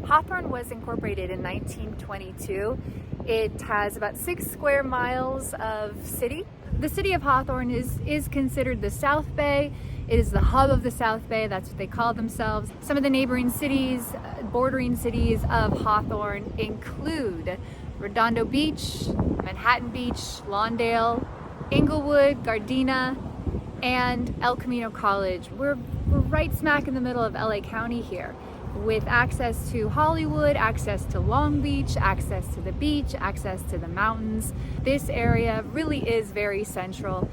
Hawthorne was incorporated in 1922. It has about 6 square miles of city. The city of Hawthorne is considered the South Bay. It is the hub of the South Bay, that's what they call themselves. Some of the neighboring cities, bordering cities of Hawthorne include Redondo Beach, Manhattan Beach, Lawndale, Inglewood, Gardena, and El Camino College. We're right smack in the middle of LA County here, with access to Hollywood, access to Long Beach, access to the beach, access to the mountains. This area really is very central.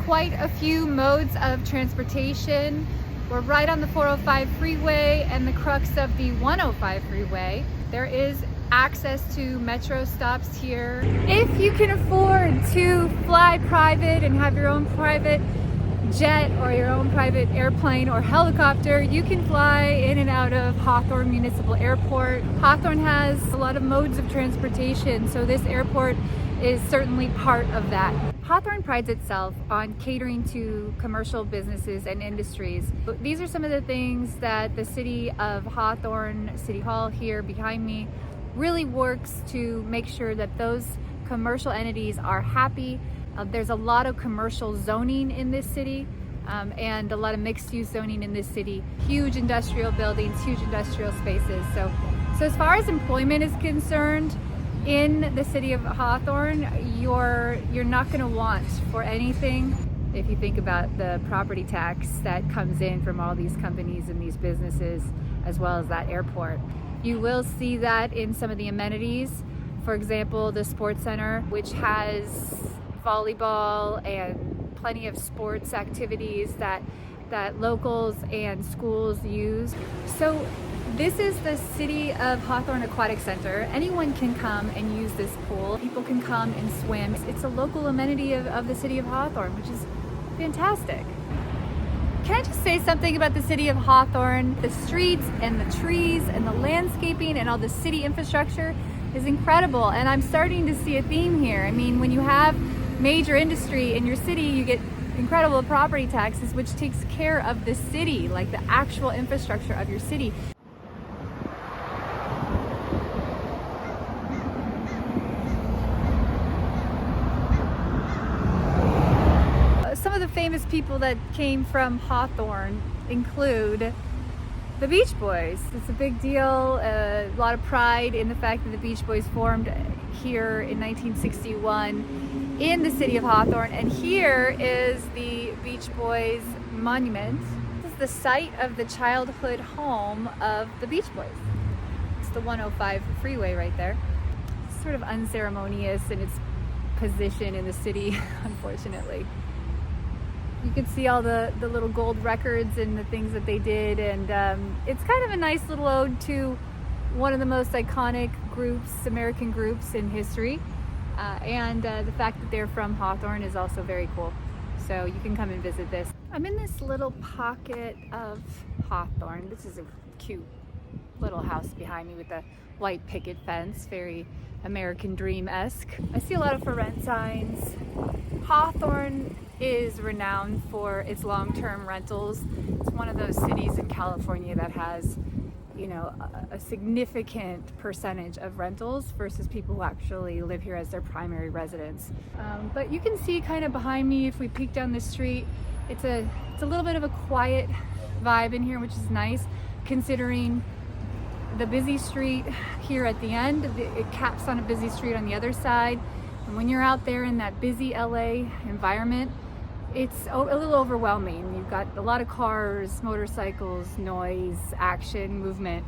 Quite a few modes of transportation. We're right on the 405 freeway and the crux of the 105 freeway. There is access to metro stops here. If you can afford to fly private and have your own private jet or your own private airplane or helicopter, you can fly in and out of Hawthorne Municipal Airport. Hawthorne has a lot of modes of transportation, so this airport is certainly part of that. Hawthorne prides itself on catering to commercial businesses and industries. These are some of the things that the city of Hawthorne, City Hall here behind me, really works to make sure that those commercial entities are happy. There's a lot of commercial zoning in this city and a lot of mixed use zoning in this city. Huge industrial buildings, huge industrial spaces. So as far as employment is concerned, in the city of Hawthorne, you're not going to want for anything. If you think about the property tax that comes in from all these companies and these businesses, as well as that airport, you will see that in some of the amenities. For example, the sports center, which has volleyball and plenty of sports activities that locals and schools use. So this is the City of Hawthorne Aquatic Center. Anyone can come and use this pool. People can come and swim. It's a local amenity of the City of Hawthorne, which is fantastic. Can I just say something about the City of Hawthorne? The streets and the trees and the landscaping and all the city infrastructure is incredible, and I'm starting to see a theme here. I mean, when you have major industry in your city, you get incredible property taxes, which takes care of the city, like the actual infrastructure of your city. Some of the famous people that came from Hawthorne include the Beach Boys. It's a big deal, a lot of pride in the fact that the Beach Boys formed here in 1961 in the city of Hawthorne, and here is the Beach Boys monument. This is the site of the childhood home of the Beach Boys. It's the 105 freeway right there. It's sort of unceremonious in its position in the city, unfortunately. You can see all the little gold records and the things that they did, and it's kind of a nice little ode to one of the most iconic groups, American groups in history, and the fact that they're from Hawthorne is also very cool. So you can come and visit this. I'm in this little pocket of Hawthorne. This is a cute little house behind me with a white picket fence, very American Dream-esque. I see a lot of for rent signs. Hawthorne is renowned for its long-term rentals. It's one of those cities in California that has, you know, a significant percentage of rentals versus people who actually live here as their primary residence. But you can see kind of behind me, if we peek down the street, it's a little bit of a quiet vibe in here, which is nice considering the busy street here at the end. It caps on a busy street on the other side. And when you're out there in that busy LA environment, it's a little overwhelming. You've got a lot of cars, motorcycles, noise, action, movement.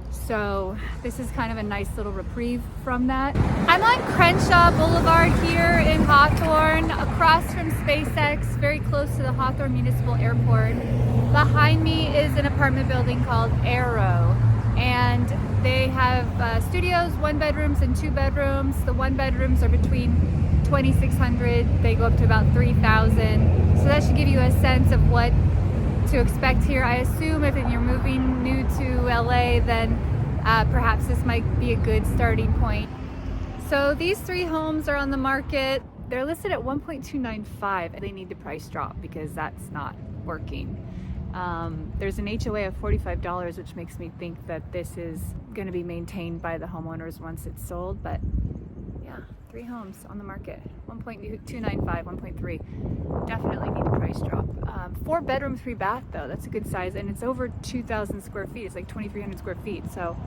So this is kind of a nice little reprieve from that. I'm on Crenshaw Boulevard here in Hawthorne, across from SpaceX, very close to the Hawthorne Municipal Airport. Behind me is an apartment building called Arrow. And They have studios, 1 bedrooms and 2 bedrooms. The 1 bedrooms are between $2,600. They go up to about $3,000. So that should give you a sense of what to expect here. I assume if you're moving new to LA, then perhaps this might be a good starting point. So these 3 homes are on the market. They're listed at $1.295. They need the price drop because that's not working. There's an HOA of $45, which makes me think that this is going to be maintained by the homeowners once it's sold. But yeah, 3 homes on the market, 1.295, 1.3. Definitely need a price drop. 4 bedroom, 3 bath though. That's a good size, and it's over 2,000 square feet. It's like 2,300 square feet. So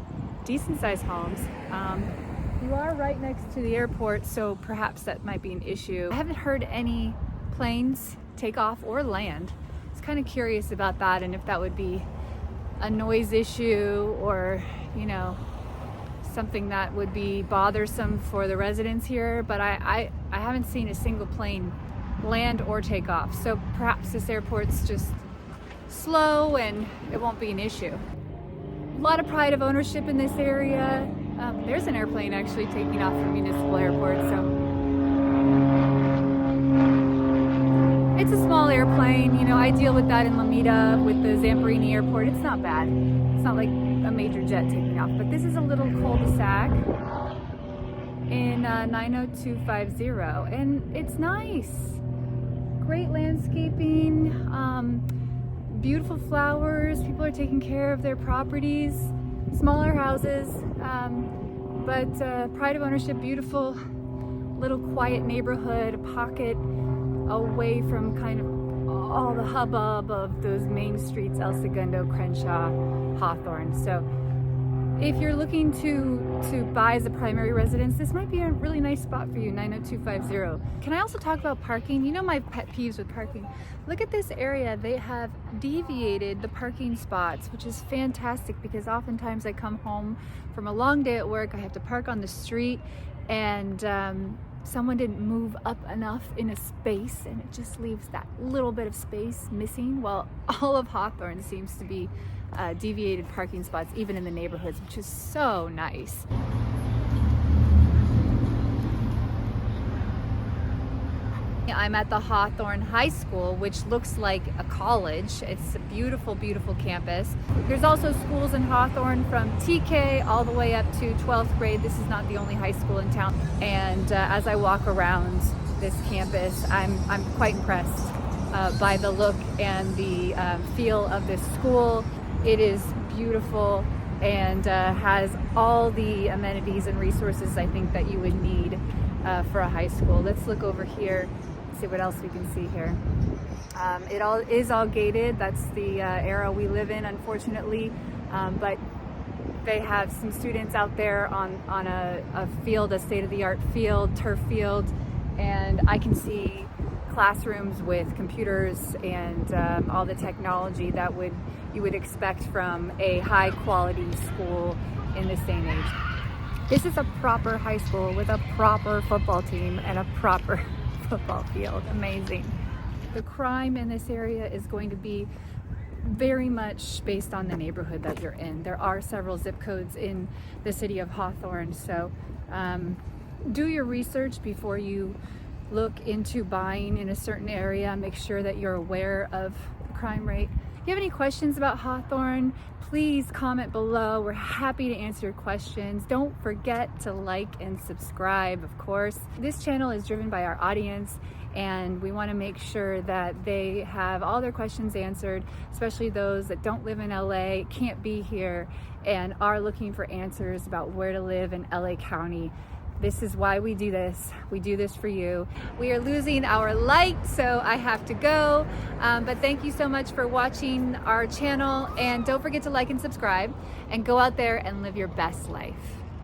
decent sized homes. You are right next to the airport, so perhaps that might be an issue. I haven't heard any planes take off or land. I was kind of curious about that and if that would be a noise issue or, you know, something that would be bothersome for the residents here, but I haven't seen a single plane land or take off. So perhaps this airport's just slow and it won't be an issue. A lot of pride of ownership in this area. There's an airplane actually taking off from Municipal Airport, so it's a small airplane. You know, I deal with that in Lomita with the Zamperini Airport. It's not bad. It's not like a major jet taking off, but this is a little cul-de-sac in 90250, and it's nice. Great landscaping, beautiful flowers. People are taking care of their properties. Smaller houses, but pride of ownership, beautiful little quiet neighborhood, a pocket away from kind of all the hubbub of those main streets, El Segundo, Crenshaw, Hawthorne. So if you're looking to buy as a primary residence, this might be a really nice spot for you, 90250. Can I also talk about parking? You know my pet peeves with parking. Look at this area. They have deviated the parking spots, which is fantastic because oftentimes I come home from a long day at work, I have to park on the street, and someone didn't move up enough in a space, and it just leaves that little bit of space missing. Well, all of Hawthorne seems to be deviated parking spots, even in the neighborhoods, which is so nice. I'm at the Hawthorne High School, which looks like a college. It's a beautiful, beautiful campus. There's also schools in Hawthorne from TK all the way up to 12th grade. This is not the only high school in town. And as I walk around this campus, I'm quite impressed by the look and the feel of this school. It is beautiful and has all the amenities and resources I think that you would need for a high school. Let's look over here, see what else we can see here. It all is all gated. That's the era we live in, unfortunately. But they have some students out there on a field, a state-of-the-art field, turf field, and I can see classrooms with computers and all the technology that you would expect from a high-quality school in this day and age. This is a proper high school with a proper football team and a proper football field. Amazing. The crime in this area is going to be very much based on the neighborhood that you're in. There are several zip codes in the city of Hawthorne, so do your research before you look into buying in a certain area. Make sure that you're aware of the crime rate. If you have any questions about Hawthorne, please comment below. We're happy to answer your questions. Don't forget to like and subscribe, of course. This channel is driven by our audience, and we want to make sure that they have all their questions answered, especially those that don't live in LA, can't be here, and are looking for answers about where to live in LA County. This is why we do this. We do this for you. We are losing our light, so I have to go. But thank you so much for watching our channel, and don't forget to like and subscribe, and go out there and live your best life.